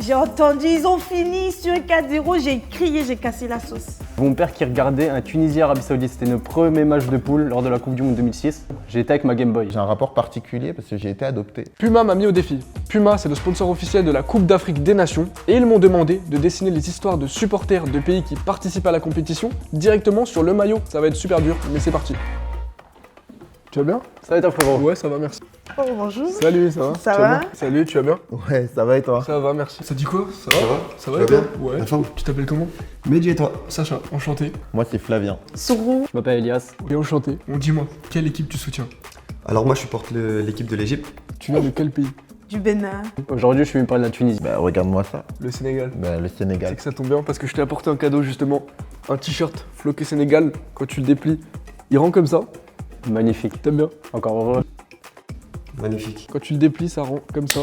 J'ai entendu, ils ont fini sur 4-0, j'ai crié, j'ai cassé la sauce. Mon père qui regardait un Tunisie-Arabie Saoudite, c'était notre premier match de poule lors de la Coupe du Monde 2006. J'étais avec ma Game Boy. J'ai un rapport particulier parce que j'ai été adopté. Puma m'a mis au défi. Puma, c'est le sponsor officiel de la Coupe d'Afrique des Nations et ils m'ont demandé de dessiner les histoires de supporters de pays qui participent à la compétition directement sur le maillot. Ça va être super dur, mais c'est parti. Tu vas bien? Ça va être un frérot. Ouais, ça va, merci. Oh, bonjour. Salut, ça va? Ça Tu vas va bien? Salut, tu vas bien? Ouais, ça va et toi? Ça va, merci. Ça dit quoi? Ça va? Ça va, Ça et toi? va Ouais. La forme Tu t'appelles comment? Mehdi et toi? Sacha, enchanté. Moi, c'est Flavien. Sourou. Je m'appelle Elias. Et enchanté. Bon, dis-moi, quelle équipe tu soutiens? Alors moi je supporte l'équipe de l'Égypte. Tu viens de quel pays? Du Bénin. Aujourd'hui, je suis venu parler de la Tunisie. Bah, regarde-moi ça. Le Sénégal. Bah, le C'est Sénégal. que ça tombe bien parce que je t'ai apporté un cadeau justement. Un t-shirt floqué Sénégal. Quand tu le déplies, il rend comme ça. Magnifique. T'aimes bien? Encore heureux. Magnifique. Quand tu le déplies, ça rend comme ça.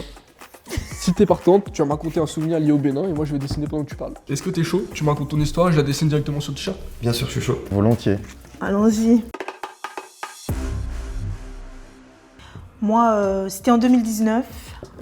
Si t'es partante, tu vas me raconter un souvenir lié au Bénin et moi je vais dessiner pendant que tu parles. Est-ce que t'es chaud? Tu me racontes ton histoire et je la dessine directement sur le t-shirt? Bien sûr je suis chaud. Volontiers. Allons-y. Moi, c'était en 2019,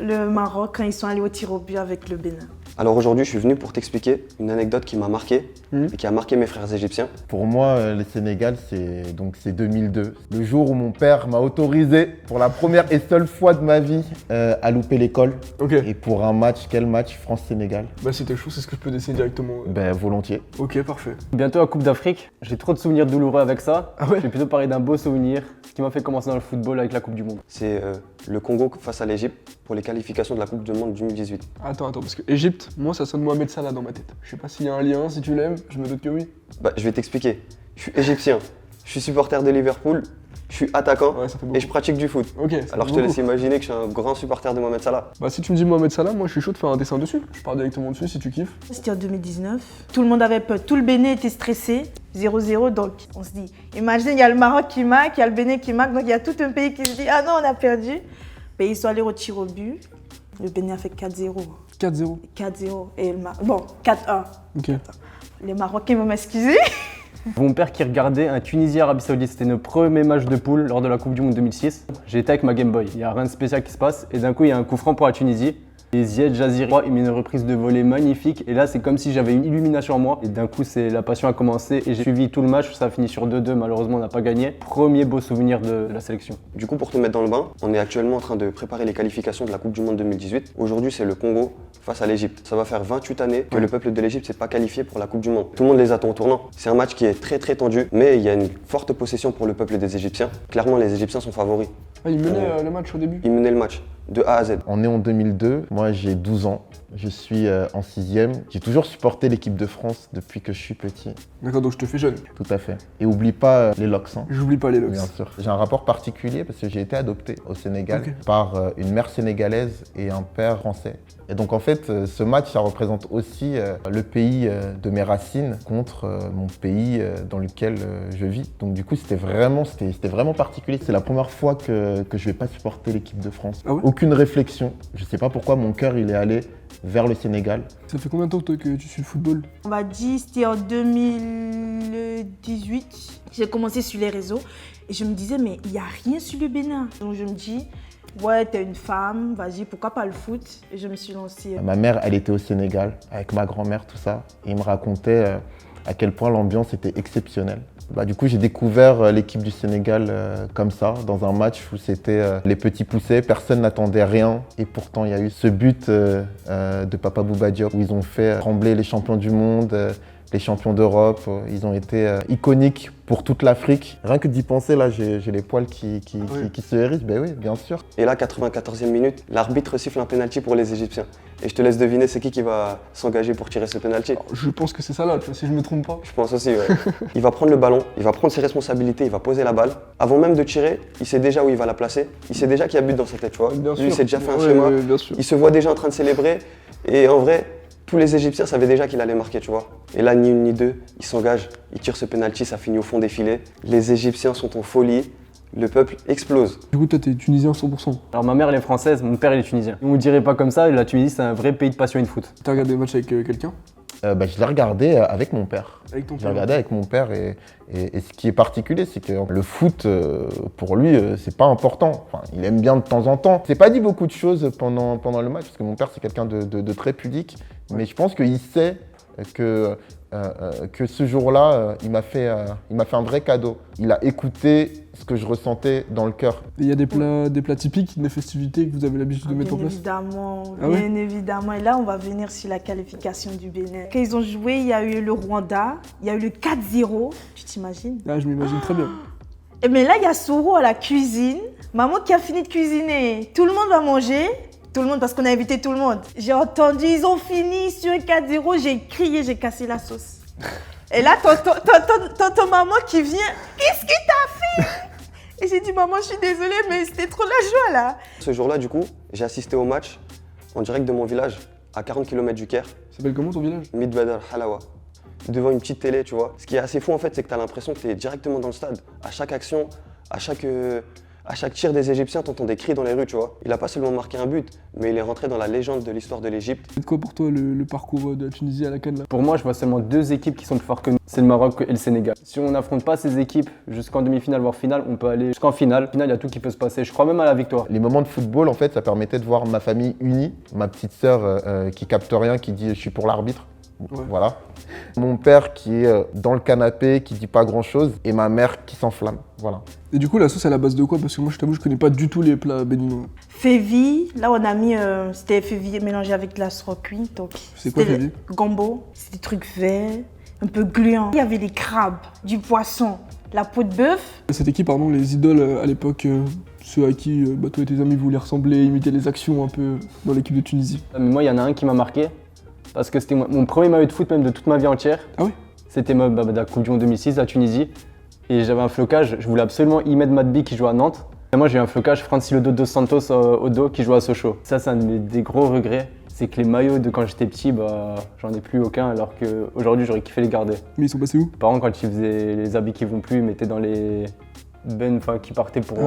le Maroc, quand ils sont allés au tir au but avec le Bénin. Alors aujourd'hui je suis venu pour t'expliquer une anecdote qui m'a marqué et qui a marqué mes frères égyptiens. Pour moi, le Sénégal, c'est 2002. Le jour où mon père m'a autorisé, pour la première et seule fois de ma vie, à louper l'école. Ok. Et pour un match, quel match? France-Sénégal. Bah c'était chaud, c'est ce que je peux dessiner directement. Ben, volontiers. Ok, parfait. Bientôt la Coupe d'Afrique. J'ai trop de souvenirs douloureux avec ça. Ah ouais? Je vais plutôt parler d'un beau souvenir, ce qui m'a fait commencer dans le football avec la Coupe du Monde. C'est le Congo face à l'Égypte pour les qualifications de la Coupe du Monde 2018. Attends, parce que Égypte, moi ça sonne Mohamed Salah dans ma tête. Je sais pas s'il y a un lien, si tu l'aimes, je me doute que oui. Bah je vais t'expliquer. Je suis égyptien, je suis supporter de Liverpool, je suis attaquant Ouais, ça fait beaucoup. et je pratique du foot. Ok, ça Alors fait je te beaucoup. laisse imaginer que je suis un grand supporter de Mohamed Salah. Bah si tu me dis Mohamed Salah, moi je suis chaud de faire un dessin dessus. Je pars directement dessus si tu kiffes. C'était en 2019. Tout le monde avait peur. Tout le Bénin était stressé. 0-0. Donc, on se dit, imagine, il y a le Maroc qui marque, il y a le Bénin qui marque. Donc, il y a tout un pays qui se dit, ah non, on a perdu. Mais ils sont allés au tir au but. Le Bénin a fait 4-0. 4-0. 4-0. Et bon, 4-1. Ok. Les Marocains vont m'excuser. Mon père qui regardait un Tunisie-Arabie Saoudite, c'était notre premier match de poule lors de la Coupe du Monde 2006. J'étais avec ma Game Boy. Il n'y a rien de spécial qui se passe. Et d'un coup, il y a un coup franc pour la Tunisie. Et Zied Jaziri, il met une reprise de volée magnifique. Et là, c'est comme si j'avais une illumination en moi. Et d'un coup, la passion a commencé. Et j'ai suivi tout le match. Ça a fini sur 2-2. Malheureusement, on n'a pas gagné. Premier beau souvenir de la sélection. Du coup pour te mettre dans le bain, on est actuellement en train de préparer les qualifications de la Coupe du Monde 2018. Aujourd'hui c'est le Congo face à l'Égypte. Ça va faire 28 années que le peuple de l'Égypte s'est pas qualifié pour la Coupe du Monde. Tout le monde les attend au tournant. C'est un match qui est très tendu, mais il y a une forte possession pour le peuple des Égyptiens. Clairement les Égyptiens sont favoris. Ah, il menait le match au début. Ils menaient le match de A à Z. On est en 2002. Moi, j'ai 12 ans. Je suis en 6e. J'ai toujours supporté l'équipe de France depuis que je suis petit. D'accord, donc je te fais jeune. Tout à fait. Et oublie pas les locks. Hein. J'oublie pas les locks. Bien sûr. J'ai un rapport particulier parce que j'ai été adopté au Sénégal Ok. par une mère sénégalaise et un père français. Et donc en fait, ce match, ça représente aussi le pays de mes racines contre mon pays dans lequel je vis. Donc du coup, c'était vraiment particulier. C'est la première fois que je vais pas supporter l'équipe de France. Ah ouais? Aucune réflexion. Je sais pas pourquoi mon cœur il est allé vers le Sénégal. Ça fait combien de temps toi, que tu suis le football? On va dire, c'était en 2018. J'ai commencé sur les réseaux et je me disais, mais il n'y a rien sur le Bénin. Donc je me dis, ouais, t'es une femme, vas-y, pourquoi pas le foot? Et je me suis lancée. Ma mère, elle était au Sénégal avec ma grand-mère, tout ça. Et il me racontait à quel point l'ambiance était exceptionnelle. Bah, du coup, j'ai découvert l'équipe du Sénégal comme ça, dans un match où c'était les petits poussés, personne n'attendait rien. Et pourtant, il y a eu ce but de Papa Bouba Diop où ils ont fait trembler les champions du monde, les champions d'Europe. Ils ont été iconiques pour toute l'Afrique. Rien que d'y penser, là, j'ai les poils qui se hérissent. Ben oui, bien sûr. Et là 94e minute, l'arbitre siffle un penalty pour les Égyptiens. Et je te laisse deviner c'est qui va s'engager pour tirer ce penalty. Je pense que c'est ça là, tu vois, si je me trompe pas. Je pense aussi, ouais. Il va prendre le ballon, il va prendre ses responsabilités, il va poser la balle. Avant même de tirer, il sait déjà où il va la placer. Il sait déjà qu'il y a but dans sa tête, tu vois. Bien Lui, sûr. il s'est déjà fait un Ouais, schéma. ouais, bien sûr. Il se voit déjà en train de célébrer. Et en vrai, tous les Égyptiens savaient déjà qu'il allait marquer, tu vois. Et là, ni une ni deux, il s'engage, il tire ce penalty, ça finit au fond des filets. Les Égyptiens sont en folie. Le peuple explose. Du coup, toi, t'es tunisien 100%. Alors ma mère elle est française, mon père il est tunisien. On ne dirait pas comme ça, la Tunisie c'est un vrai pays de passion et de foot. T'as regardé le match avec quelqu'un? Je l'ai regardé avec mon père. Avec ton Je l'ai père. regardé avec mon père et ce qui est particulier, c'est que le foot, pour lui, c'est pas important. Enfin, il aime bien de temps en temps. C'est pas dit beaucoup de choses pendant le match, parce que mon père, c'est quelqu'un de très pudique. Mais je pense qu'il sait que ce jour-là, il m'a fait un vrai cadeau. Il a écouté ce que je ressentais dans le cœur. Et il y a des plats typiques, des festivités que vous avez l'habitude de mettre en Bien place? évidemment, Ah ouais? bien évidemment. Et là, on va venir sur la qualification du Bénin. Quand ils ont joué, il y a eu le Rwanda, il y a eu le 4-0. Tu t'imagines? Ah, je m'imagine très bien. Et mais là, il y a Soro à la cuisine. Maman qui a fini de cuisiner. Tout le monde va manger. Tout le monde, parce qu'on a invité tout le monde. J'ai entendu, ils ont fini sur un 4-0. J'ai crié, j'ai cassé la sauce. Et là, tonton maman qui vient. Qu'est-ce que t'as fait? Et j'ai dit, maman, je suis désolée, mais c'était trop la joie là. Ce jour-là, du coup, j'ai assisté au match en direct de mon village, à 40 km du Caire, Ça s'appelle comment ton village? Midbadar Halawa, devant une petite télé, tu vois. Ce qui est assez fou en fait, c'est que tu as l'impression que tu es directement dans le stade. À chaque action, à chaque tir des Égyptiens, t'entends des cris dans les rues, tu vois. Il a pas seulement marqué un but, mais il est rentré dans la légende de l'histoire de l'Égypte. C'est quoi pour toi le parcours de la Tunisie à la CAN là? Pour moi, je vois seulement deux équipes qui sont plus fortes que nous. C'est le Maroc et le Sénégal. Si on n'affronte pas ces équipes jusqu'en demi-finale, voire finale, on peut aller jusqu'en finale. En finale, il y a tout qui peut se passer. Je crois même à la victoire. Les moments de football, en fait, ça permettait de voir ma famille unie. Ma petite sœur qui capte rien, qui dit « je suis pour l'arbitre ». Ouais. Voilà. Mon père qui est dans le canapé, qui dit pas grand-chose. Et ma mère qui s'enflamme. Voilà. Et du coup, la sauce, elle est à base de quoi? Parce que moi, je t'avoue, je connais pas du tout les plats béninois. Févi, là on a mis, c'était févi mélangé avec de la cuit. Donc C'est quoi, c'était févi? Gombo, c'est des trucs verts, un peu gluants. Il y avait des crabes, du poisson, la peau de bœuf. C'était qui, pardon, les idoles à l'époque, ceux à qui toi et tes amis voulaient ressembler, imiter les actions un peu dans l'équipe de Tunisie? Mais moi, il y en a un qui m'a marqué. Parce que c'était mon premier maillot de foot, même de toute ma vie entière. Ah oui? C'était de la Coupe du Monde 2006 à Tunisie. Et j'avais un flocage, je voulais absolument Imed Madbi qui joue à Nantes. Et moi j'ai eu un flocage Francilio dos Santos au dos qui joue à Sochaux. Ça c'est un des gros regrets, c'est que les maillots de quand j'étais petit, j'en ai plus aucun alors qu'aujourd'hui j'aurais kiffé les garder. Mais ils sont passés où? Mes parents quand ils faisaient les habits qui vont plus, ils mettaient dans les bennes qui partaient pour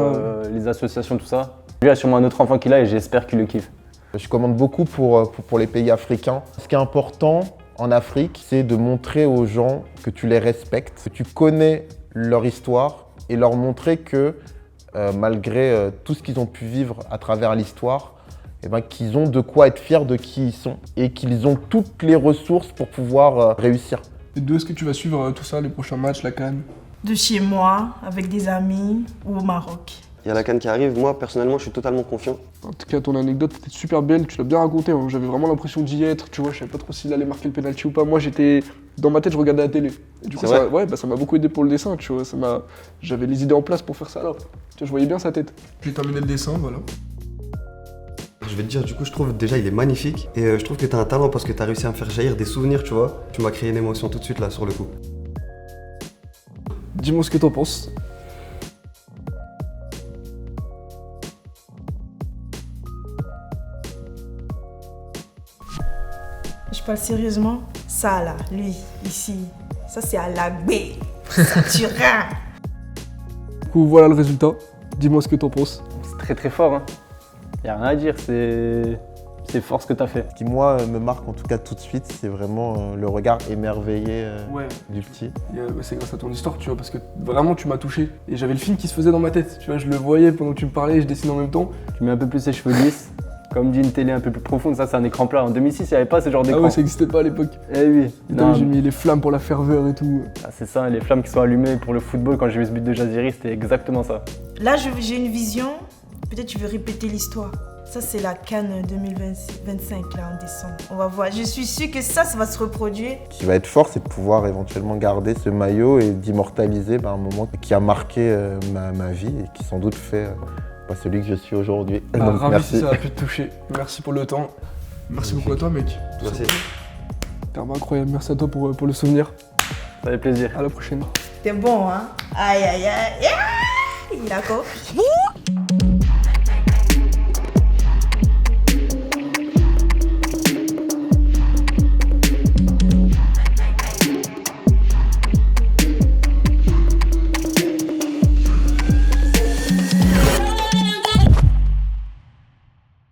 les associations, tout ça. Lui il y a sûrement un autre enfant qui l'a et j'espère qu'il le kiffe. Je commande beaucoup pour les pays africains. Ce qui est important en Afrique, c'est de montrer aux gens que tu les respectes, que tu connais leur histoire et leur montrer que malgré tout ce qu'ils ont pu vivre à travers l'histoire, qu'ils ont de quoi être fiers de qui ils sont et qu'ils ont toutes les ressources pour pouvoir réussir. Et d'où est-ce que tu vas suivre tout ça, les prochains matchs, la CAN? De chez moi, avec des amis ou au Maroc. Il y a la CAN qui arrive, moi personnellement je suis totalement confiant. En tout cas, ton anecdote était super belle, tu l'as bien raconté, hein. J'avais vraiment l'impression d'y être, tu vois, je savais pas trop s'il allait marquer le penalty ou pas. Moi, dans ma tête, je regardais la télé. Et du coup, C'est vrai ça m'a beaucoup aidé pour le dessin, tu vois, j'avais les idées en place pour faire ça là. Tu vois, je voyais bien sa tête. J'ai terminé le dessin, voilà. Je vais te dire, du coup je trouve déjà il est magnifique et je trouve que tu as un talent parce que tu as réussi à me faire jaillir des souvenirs, tu vois. Tu m'as créé une émotion tout de suite là sur le coup. Dis-moi ce que t'en penses. Je parle sérieusement, ça là, lui, ici, ça c'est à la baie, Saturin. Du coup, voilà le résultat. Dis-moi ce que t'en penses. C'est très très fort, hein. Y a rien à dire, c'est fort ce que t'as fait. Ce qui moi me marque en tout cas tout de suite, c'est vraiment le regard émerveillé du petit. C'est grâce à ton histoire, tu vois, parce que vraiment tu m'as touché. Et j'avais le film qui se faisait dans ma tête, tu vois, je le voyais pendant que tu me parlais et je dessinais en même temps. Tu mets un peu plus ses cheveux lisses. Comme dit une télé un peu plus profonde, ça c'est un écran plat. En 2006, il n'y avait pas ce genre Ah d'écran. ouais, ça n'existait pas à l'époque. Eh oui. Et donc j'ai mis les flammes pour la ferveur et tout. Ah, c'est ça, les flammes qui sont allumées pour le football. Quand j'ai vu ce but de Jaziri, c'était exactement ça. Là, j'ai une vision, peut-être tu veux répéter l'histoire. Ça, c'est la CAN 2025, là, en décembre. On va voir. Je suis sûre que ça va se reproduire. Ce qui va être fort, c'est de pouvoir éventuellement garder ce maillot et d'immortaliser un moment qui a marqué ma vie et qui sans doute fait celui que je suis aujourd'hui. Donc, Ravi merci. si ça a pu te toucher. Merci pour le temps. Merci beaucoup à toi, mec. Merci. T'es vraiment incroyable. Merci à toi pour le souvenir. Ça fait plaisir. À la prochaine. T'es bon, hein? Aïe, aïe, aïe. Il a compris.